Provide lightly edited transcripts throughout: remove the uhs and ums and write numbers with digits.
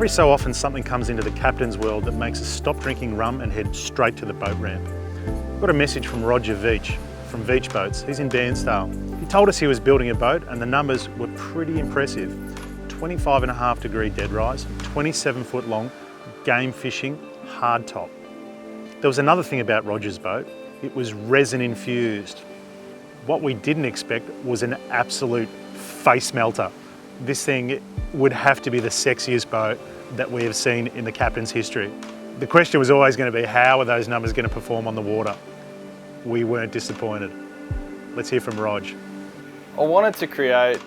Every so often something comes into the captain's world that makes us stop drinking rum and head straight to the boat ramp. I've got a message from Roger Veitch from Veitch Boats. He's in Dansdale. He told us he was building a boat and the numbers were pretty impressive. 25.5-degree dead rise, 27-foot long, game fishing, hardtop. There was another thing about Roger's boat. It was resin infused. What we didn't expect was an absolute face melter. This thing would have to be the sexiest boat that we have seen in the captain's history. The question was always going to be, how are those numbers going to perform on the water? We weren't disappointed. Let's hear from Rog. I wanted to create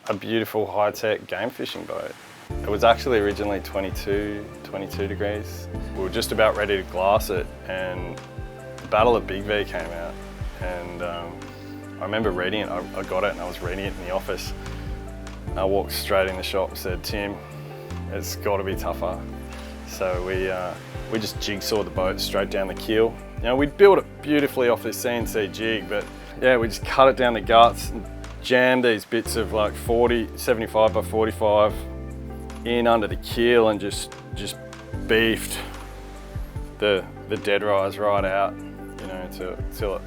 a beautiful high-tech game fishing boat. It was actually originally 22 degrees. We were just about ready to glass it and the Battle of Big V came out. And I remember reading it, I got it and I was reading it in the office. I walked straight in the shop and said, Tim, it's got to be tougher. So we just jigsawed the boat straight down the keel. You know, we'd built it beautifully off this CNC jig, but yeah, we just cut it down the guts and jammed these bits of like 75 by 45 in under the keel and just beefed the dead rise right out, you know,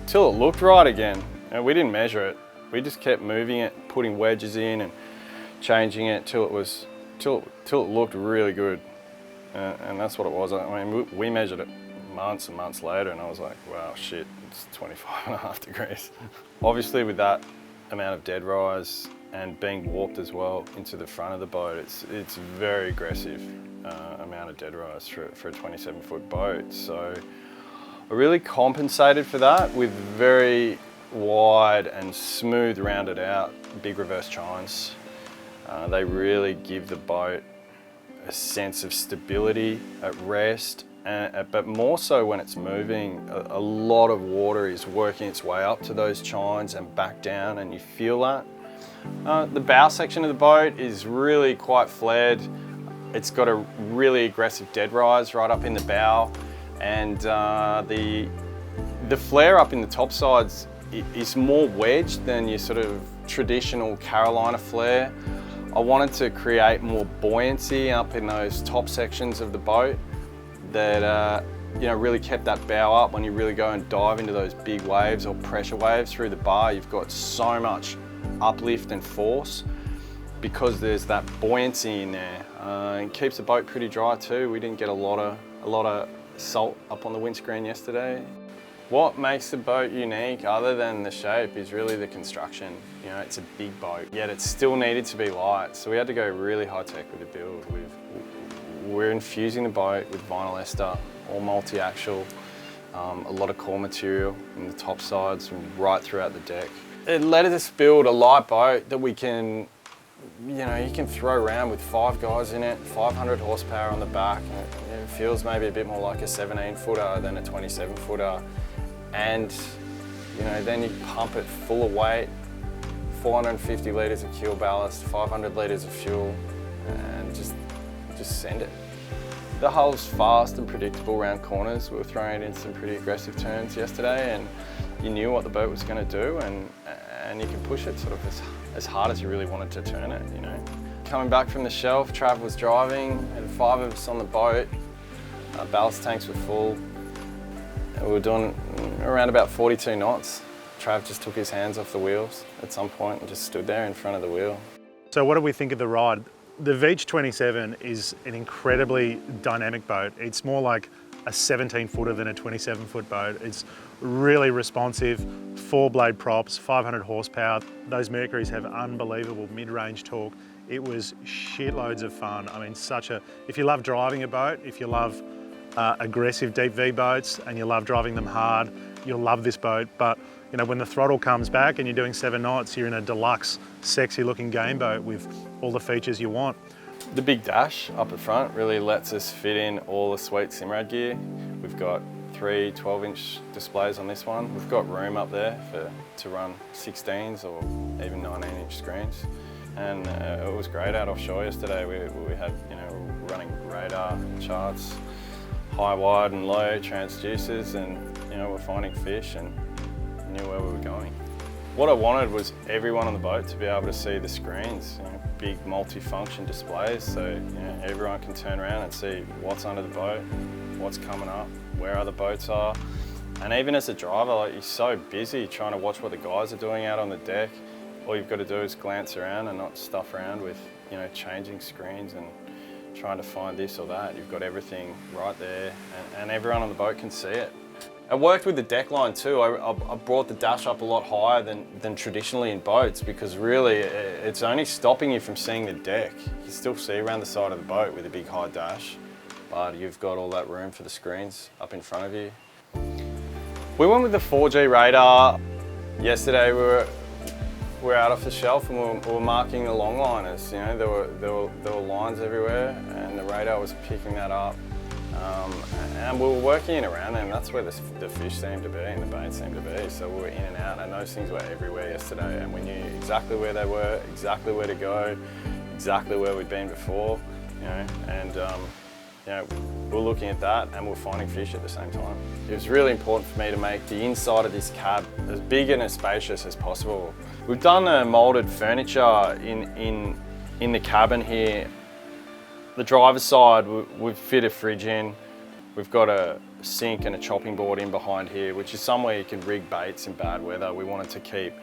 till it looked right again. And we didn't measure it. We just kept moving it, putting wedges in and changing it till it looked really good. And that's what it was. I mean, we measured it months and months later and I was like, wow, shit, it's 25.5 degrees. Obviously with that amount of dead rise and being warped as well into the front of the boat, it's very aggressive amount of dead rise for a 27-foot boat. So I really compensated for that with very wide and smooth rounded out big reverse chines. They really give the boat a sense of stability at rest, but more so when it's moving. A lot of water is working its way up to those chines and back down, and you feel that. The bow section of the boat is really quite flared. It's got a really aggressive dead rise right up in the bow, and the flare up in the top sides is more wedged than your sort of traditional Carolina flare. I wanted to create more buoyancy up in those top sections of the boat that you know, really kept that bow up. When you really go and dive into those big waves or pressure waves through the bar, you've got so much uplift and force because there's that buoyancy in there. It keeps the boat pretty dry too. We didn't get a lot of salt up on the windscreen yesterday. What makes the boat unique, other than the shape, is really the construction. You know, it's a big boat, yet it still needed to be light. So we had to go really high tech with the build. We're infusing the boat with vinyl ester, all multi-axial, a lot of core material in the top sides and right throughout the deck. It let us build a light boat that we can, you know, you can throw around with 5 guys in it, 500 horsepower on the back. It feels maybe a bit more like a 17-footer than a 27-footer. And, you know, then you pump it full of weight, 450 litres of keel ballast, 500 litres of fuel, and just send it. The hull's fast and predictable around corners. We were throwing it in some pretty aggressive turns yesterday, and you knew what the boat was going to do, and you can push it sort of as hard as you really wanted to turn it, you know. Coming back from the shelf, Trav was driving, and 5 of us on the boat. Ballast tanks were full. We were doing around about 42 knots. Trav just took his hands off the wheels at some point and just stood there in front of the wheel. So what do we think of the ride? The Veitch 27 is an incredibly dynamic boat. It's more like a 17-footer than a 27-foot boat. It's really responsive, 4-blade props, 500 horsepower. Those Mercuries have unbelievable mid-range torque. It was shitloads of fun. I mean, if you love driving a boat, if you love aggressive deep V boats and you love driving them hard, you'll love this boat. But you know, when the throttle comes back and you're doing 7 knots, you're in a deluxe, sexy looking game boat with all the features you want. The big dash up at front really lets us fit in all the sweet Simrad gear. We've got 3 12-inch displays on this one. We've got room up there to run 16s or even 19-inch screens. And it was great out offshore yesterday. We had, you know, running radar charts, high, wide and low transducers, and you know, we're finding fish and knew where we were going. What I wanted was everyone on the boat to be able to see the screens. You know, big multi-function displays, so you know, everyone can turn around and see what's under the boat, what's coming up, where other boats are. And even as a driver, like, you're so busy trying to watch what the guys are doing out on the deck. All you've got to do is glance around and not stuff around with, you know, changing screens and trying to find this or that. You've got everything right there, and everyone on the boat can see it. I worked with the deck line too. I brought the dash up a lot higher than traditionally in boats, because really it's only stopping you from seeing the deck. You still see around the side of the boat with a big high dash, but you've got all that room for the screens up in front of you. We went with the 4G radar. Yesterday we were out off the shelf and we were marking the long liners. You know, there were lines everywhere, and the radar was picking that up. And we were working in around them. That's where the fish seemed to be and the bait seemed to be. So we were in and out, and those things were everywhere yesterday. And we knew exactly where they were, exactly where to go, exactly where we'd been before. You know, and you know, we're looking at that and we're finding fish at the same time. It was really important for me to make the inside of this cab as big and as spacious as possible. We've done moulded furniture in the cabin here. The driver's side, we've fit a fridge in. We've got a sink and a chopping board in behind here, which is somewhere you can rig baits in bad weather. We wanted to keep,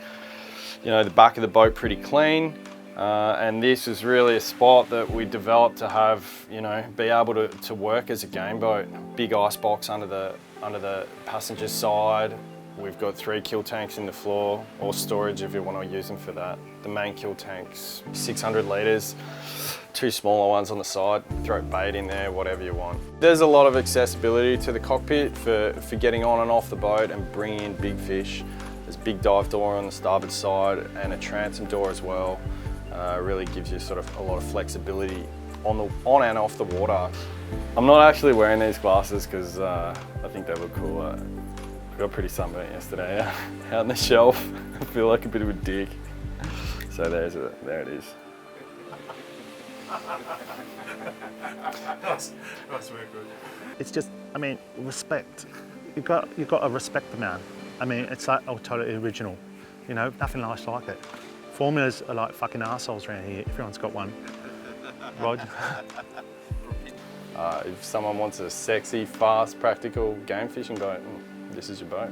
you know, the back of the boat pretty clean. And this is really a spot that we developed to have, you know, be able to work as a game boat. Big ice box under the passenger side. We've got 3 kill tanks in the floor, or storage if you want to use them for that. The main kill tank's 600 litres, 2 smaller ones on the side. Throw bait in there, whatever you want. There's a lot of accessibility to the cockpit for getting on and off the boat and bringing in big fish. There's a big dive door on the starboard side and a transom door as well. Really gives you sort of a lot of flexibility on and off the water. I'm not actually wearing these glasses because I think they look cool. I got pretty sunburnt yesterday out on the shelf. I feel like a bit of a dick. So there it is. That's very good. It's just, I mean, respect. You've got to respect the man. I mean, it's like, oh, totally original. You know, nothing else like it. Formulas are like fucking arseholes around here. Everyone's got one. Rog? If someone wants a sexy, fast, practical game fishing boat, this is your boat.